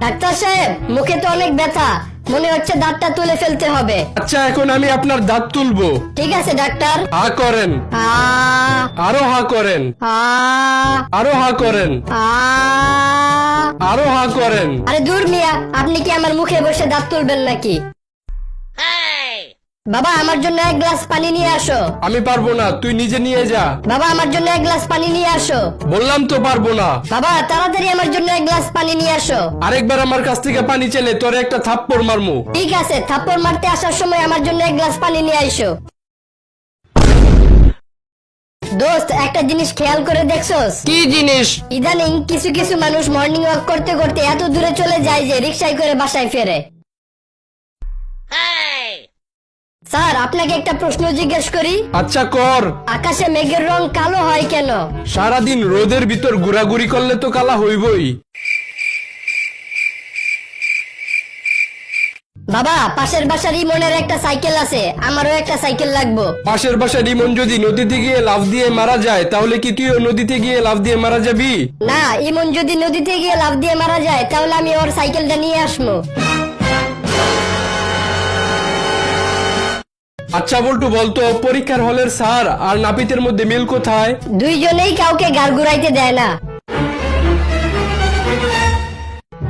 Doctor সাহেব, মুখে তো অনেক ব্যথা, মনে হচ্ছে দাঁতটা তুলে ফেলতে হবে। আচ্ছা, এখন আমি আপনার দাঁত তুলবো। ঠিক আছে ডাক্তার। হা করেন, আ আরো হা করেন, আ আরো হা করেন, আ আরো হা করেন। আরে দূর মিয়া, আপনি কি আমার মুখে বসে দাঁত তুলবেন নাকি? বাবা, আমার জন্য এক গ্লাস পানি নিয়ে আসো। আমি পারবো না, তুই নিজে নিয়ে যা। বাবা, আমার জন্য এক গ্লাস পানি নিয়ে আসো। বললাম তো পারবো না। বাবা, তাড়াতাড়ি আমার জন্য এক গ্লাস পানি নিয়ে আসো। আরেকবার আমার কাছ থেকে পানি চেলে তোরে একটা থাপ্পড় মারমু। ঠিক আছে, থাপ্পড় মারতে আসার সময় আমার জন্য এক গ্লাস পানি নিয়ে আইসো। দোস্ত, একটা জিনিস খেয়াল করে দেখছস? কি জিনিস? ইদানিং কিছু কিছু মানুষ মর্নিং ওয়াক করতে করতে এত দূরে চলে যায় যে রিকশায় করে বাসায় ফেরে। স্যার, আপনাকে একটা প্রশ্ন জিজ্ঞেস করি। আচ্ছা কর। আকাশে মেঘের রং কালো হয় কেন? সারাদিন রোদের ভিতর ঘোরাঘুরি করলে তো কালা হইবই। বাবা, পাশের বাসার ইমনের একটা সাইকেল আছে, আমারও একটা সাইকেল লাগবো। পাশের বাসার ইমন যদি নদীতে গিয়ে লাফ দিয়ে মারা যায়, তাহলে কি তুইও নদীতে গিয়ে লাফ দিয়ে মারা যাবি? না, ইমন যদি নদীতে গিয়ে লাফ দিয়ে মারা যায় তাহলে আমি ওর সাইকেলটা নিয়ে আসবো। আচ্ছা বল্টু, বলতো পরীক্ষার হলের স্যার আর নাপিতের মধ্যে মিল কোথায়? দুইজনেই কাউকে গাল ঘুরাইতে দেয় না।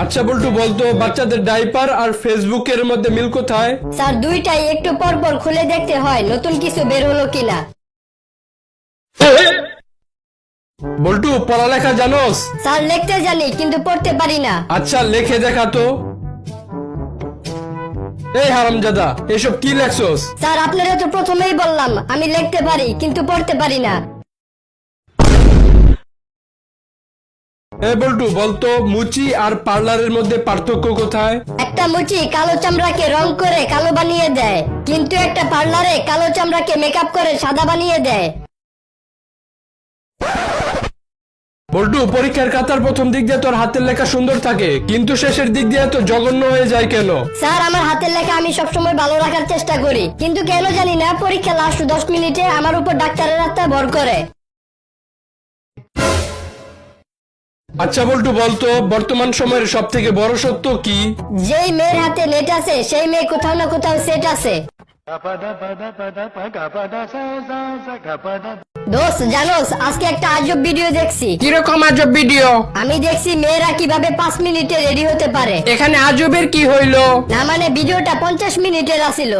আচ্ছা বল্টু, বলতো বাচ্চাদের ডাইপার আর ফেসবুকের মধ্যে মিল কোথায়? স্যার, দুইটাই একটু পর পর খুলে দেখতে হয় নতুন কিছু বের হলো কিনা। বল্টু, পড়ালেখা জানোস? স্যার, লিখতে জানি কিন্তু পড়তে পারি না। আচ্ছা লেখে দেখা তো। এই হারামজাদা, এসব কি লেখছস? স্যার, আপনারা তো প্রথমেই বললাম আমি লিখতে পারি কিন্তু পড়তে পারি না। এই বল্টু, বলতো মুচি আর পার্লারের মধ্যে পার্থক্য কোথায়? একটা মুচি কালো চামড়াকে রং করে কালো বানিয়ে দেয়, কিন্তু একটা পার্লারে কালো চামড়াকে মেকআপ করে সাদা বানিয়ে দেয়। বল্টু, পরীক্ষার খাতার প্রথম দিক দিয়ে তোর হাতের লেখা সুন্দর থাকে, কিন্তু শেষের দিক দিয়ে তো জঘন্য হয়ে যায় কেন? স্যার, আমার হাতের লেখা আমি সবসময় ভালো রাখার চেষ্টা করি, কিন্তু কেন জানি না পরীক্ষা লাস্ট 10 মিনিটে আমার উপর ডাক্তারের হাতটা ভর করে। আচ্ছা বল্টু, বলতো বর্তমান সময়ের সব থেকে বড় সত্য কি? যেই মেয়ের হাতে নেট আছে সেই মেয়ে কোথাও না কোথাও সেট আছে। দোস্ত, জানোস আজকে একটা আজব ভিডিও দেখছি। কিরকম আজব ভিডিও? আমি দেখছি মেয়েরা কিভাবে 5 মিনিটে রেডি হতে পারে। এখানে আজবের কি হইলো? না মানে ভিডিওটা 50 মিনিটের আছিল।